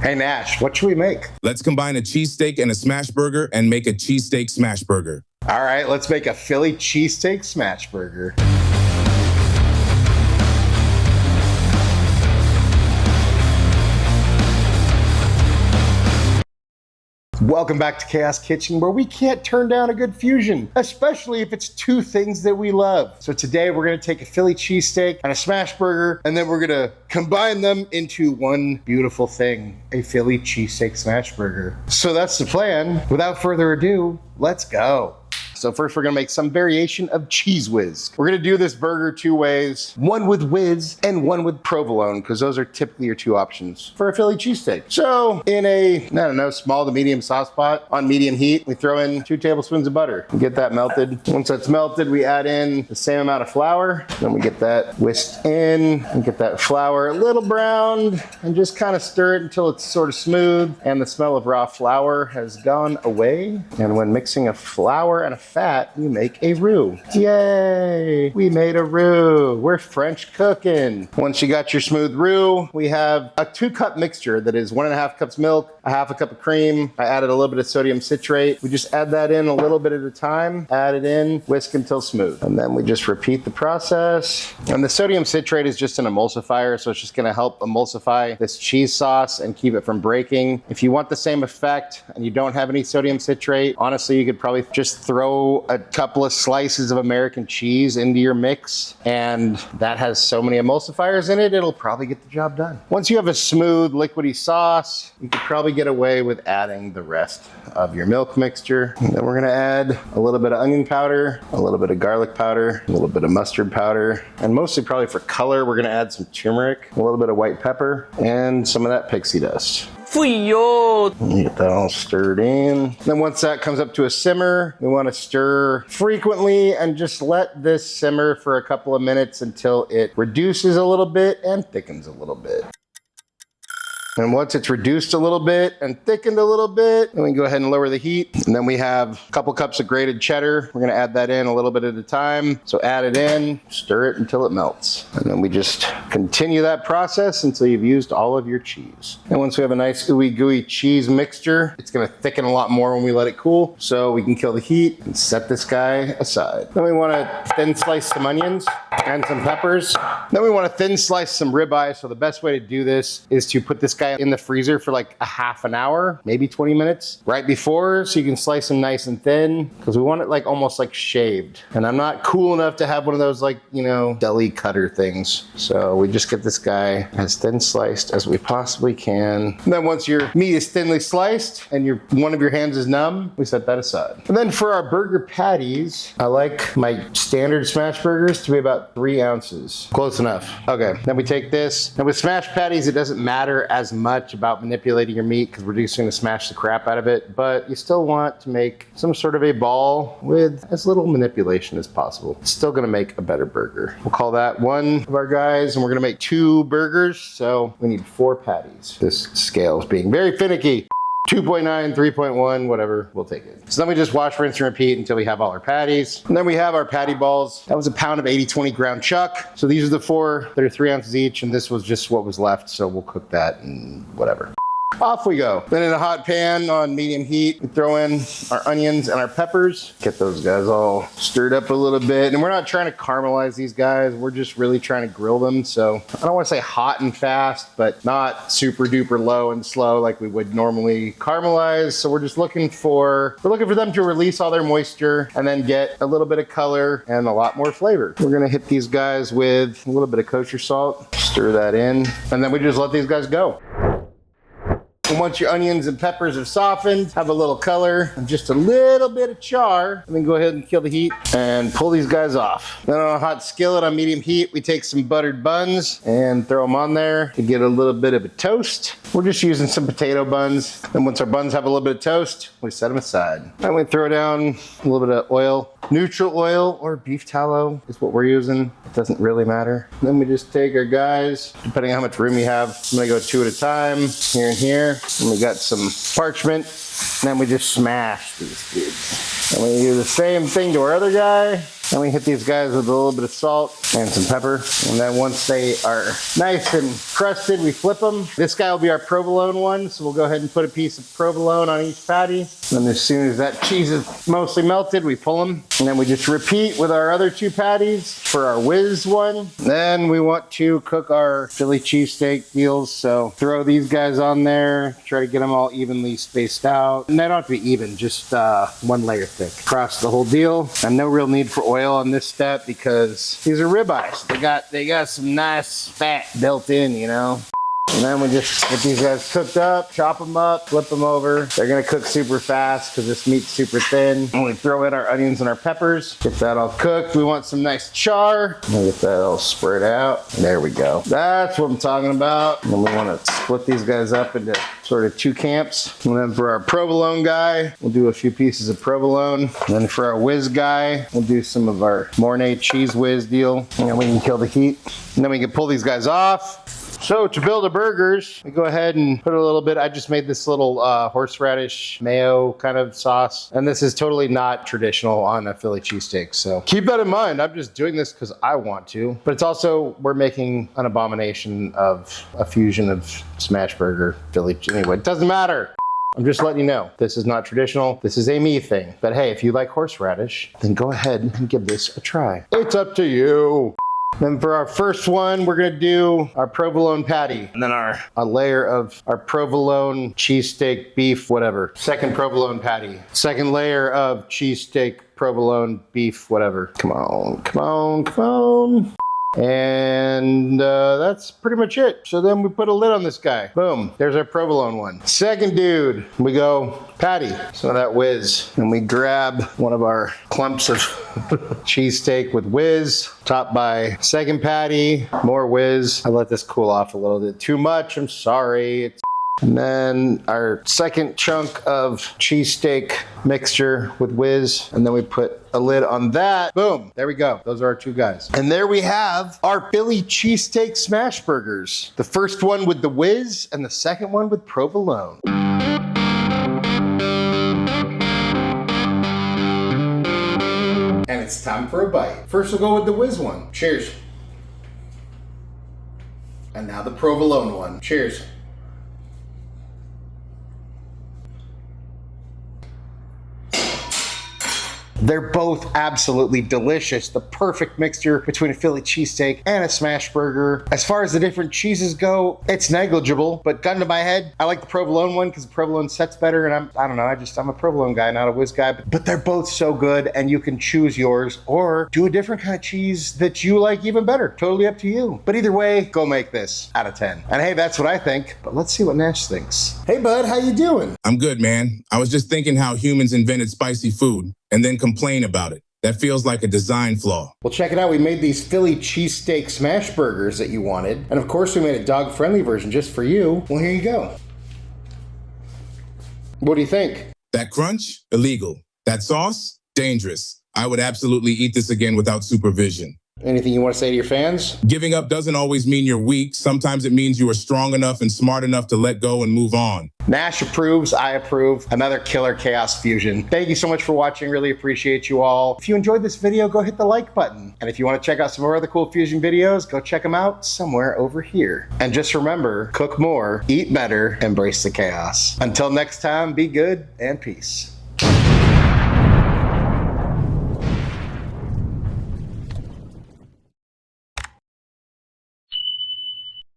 Hey Nash, what should we make? Let's combine a cheesesteak and a Smashburger and make a cheesesteak Smashburger. All right, let's make a Philly cheesesteak Smashburger. Welcome back to Chaos Kitchen, where we can't turn down a good fusion, especially if it's two things that we love. So today we're gonna take a Philly cheesesteak and a Smashburger, and then we're gonna combine them into one beautiful thing, a Philly cheesesteak Smashburger. So that's the plan. Without further ado, let's go. So first we're gonna make some variation of Cheese Whiz. We're gonna do this burger two ways, one with Whiz and one with provolone, because those are typically your two options for a Philly cheesesteak. So in a, I don't know, small to medium sauce pot on medium heat, we throw in 2 tablespoons of butter. We get that melted. Once that's melted, we add in the same amount of flour. Then we get that whisked in and get that flour a little browned and just kind of stir it until it's sort of smooth and the smell of raw flour has gone away. And when mixing a flour and a fat, you make a roux. Yay! We made a roux. We're French cooking. Once you got your smooth roux, we have a 2-cup mixture that is 1.5 cups milk, a 1/2 cup of cream. I added a little bit of sodium citrate. We just add that in a little bit at a time, add it in, whisk until smooth. And then we just repeat the process. And the sodium citrate is just an emulsifier, so it's just gonna help emulsify this cheese sauce and keep it from breaking. If you want the same effect and you don't have any sodium citrate, honestly, you could probably just throw a couple of slices of American cheese into your mix, and that has so many emulsifiers in it, it'll probably get the job done. Once you have a smooth liquidy sauce, you could probably get away with adding the rest of your milk mixture. And then we're gonna add a little bit of onion powder, a little bit of garlic powder, a little bit of mustard powder, and mostly probably for color, we're gonna add some turmeric, a little bit of white pepper, and some of that pixie dust. Get that all stirred in. Then once that comes up to a simmer, we want to stir frequently and just let this simmer for a couple of minutes until it reduces a little bit and thickens a little bit. And once it's reduced a little bit and thickened a little bit, then we can go ahead and lower the heat. And then we have a couple cups of grated cheddar. We're gonna add that in a little bit at a time. So add it in, stir it until it melts. And then we just continue that process until you've used all of your cheese. And once we have a nice ooey gooey cheese mixture, it's gonna thicken a lot more when we let it cool. So we can kill the heat and set this guy aside. Then we wanna thin slice some onions and some peppers. Then we wanna thin slice some ribeye. So the best way to do this is to put this guy in the freezer for like a half an hour, maybe 20 minutes right before, so you can slice them nice and thin, because we want it like almost like shaved. And I'm not cool enough to have one of those, like, you know, deli cutter things. So we just get this guy as thin sliced as we possibly can. And then once your meat is thinly sliced and one of your hands is numb, we set that aside. And then for our burger patties, I like my standard smash burgers to be about 3 ounces. Close enough. Okay, then we take this, and with smash patties, it doesn't matter as much about manipulating your meat because we're just going to smash the crap out of it, but you still want to make some sort of a ball with as little manipulation as possible. It's still going to make a better burger. We'll call that one of our guys, and we're going to make 2 burgers, so we need 4 patties. This scale is being very finicky. 2.9, 3.1, whatever, we'll take it. So then we just wash, rinse, and repeat until we have all our patties. And then we have our patty balls. That was a pound of 80/20 ground chuck. So these are the 4 that are 3 ounces each, and this was just what was left, so we'll cook that and whatever. Off we go. Then in a hot pan on medium heat, we throw in our onions and our peppers. Get those guys all stirred up a little bit. And we're not trying to caramelize these guys. We're just really trying to grill them. So I don't want to say hot and fast, but not super duper low and slow like we would normally caramelize. So we're just looking for them to release all their moisture and then get a little bit of color and a lot more flavor. We're gonna hit these guys with a little bit of kosher salt, stir that in, and then we just let these guys go. And once your onions and peppers have softened, have a little color, and just a little bit of char, and then go ahead and kill the heat and pull these guys off. Then on a hot skillet on medium heat, we take some buttered buns and throw them on there to get a little bit of a toast. We're just using some potato buns. Then once our buns have a little bit of toast, we set them aside. Then we throw down a little bit of oil. Neutral oil or beef tallow is what we're using. It doesn't really matter. Then we just take our guys, depending on how much room you have. I'm gonna go 2 at a time, here and here. And we got some parchment. And then we just smash these dudes. And we do the same thing to our other guy. Then we hit these guys with a little bit of salt and some pepper. And then once they are nice and crusted, we flip them. This guy will be our provolone one, so we'll go ahead and put a piece of provolone on each patty. Then as soon as that cheese is mostly melted, we pull them. And then we just repeat with our other two patties for our Whiz one. Then we want to cook our Philly cheesesteak deals, so throw these guys on there, try to get them all evenly spaced out. And they don't have to be even, just one layer thick across the whole deal. And no real need for oil on this step because these are ribeyes. They got some nice fat built in, you know. And then we just get these guys cooked up, chop them up, flip them over. They're gonna cook super fast because this meat's super thin. And we throw in our onions and our peppers. Get that all cooked. We want some nice char. We'll get that all spread out. There we go. That's what I'm talking about. And then we wanna split these guys up into sort of two camps. And then for our provolone guy, we'll do a few pieces of provolone. And then for our Whiz guy, we'll do some of our Mornay cheese whiz deal. And then we can kill the heat. And then we can pull these guys off. So to build the burgers, we go ahead and put a little bit, I just made this little horseradish mayo kind of sauce. And this is totally not traditional on a Philly cheesesteak. So keep that in mind. I'm just doing this because I want to. But it's also, we're making an abomination of a fusion of Smashburger, Philly, anyway, it doesn't matter. I'm just letting you know, this is not traditional. This is a me thing. But hey, if you like horseradish, then go ahead and give this a try. It's up to you. Then for our first one, we're gonna do our provolone patty. And then a layer of our provolone cheesesteak beef, whatever. Second provolone patty. Second layer of cheesesteak provolone beef, whatever. Come on, come on, come on. And that's pretty much it. So then we put a lid on this guy. Boom, there's our provolone one. Second dude, we go patty, some of that Whiz. And we grab one of our clumps of cheesesteak with Whiz, topped by second patty, more Whiz. I let this cool off a little bit too much, I'm sorry. And then our second chunk of cheesesteak mixture with Whiz, and then we put a lid on that. Boom, there we go. Those are our two guys. And there we have our Philly cheesesteak Smashburgers. The first one with the Whiz and the second one with provolone. And it's time for a bite. First we'll go with the Whiz one. Cheers. And now the provolone one. Cheers. They're both absolutely delicious. The perfect mixture between a Philly cheesesteak and a Smashburger. As far as the different cheeses go, it's negligible, but gun to my head, I like the provolone one because the provolone sets better, and I don't know, I'm a provolone guy, not a Whiz guy, but they're both so good, and you can choose yours or do a different kind of cheese that you like even better. Totally up to you. But either way, go make this out of 10. And hey, that's what I think, but let's see what Nash thinks. Hey bud, how you doing? I'm good, man. I was just thinking how humans invented spicy food and then complain about it. That feels like a design flaw. Well, check it out. We made these Philly cheesesteak Smashburgers that you wanted. And of course, we made a dog-friendly version just for you. Well, here you go. What do you think? That crunch? Illegal. That sauce? Dangerous. I would absolutely eat this again without supervision. Anything you want to say to your fans? Giving up doesn't always mean you're weak. Sometimes it means you are strong enough and smart enough to let go and move on. Nash approves, I approve. Another killer chaos fusion. Thank you so much for watching. Really appreciate you all. If you enjoyed this video, go hit the like button. And if you want to check out some more other cool fusion videos, go check them out somewhere over here. And just remember, cook more, eat better, embrace the chaos. Until next time, be good and peace.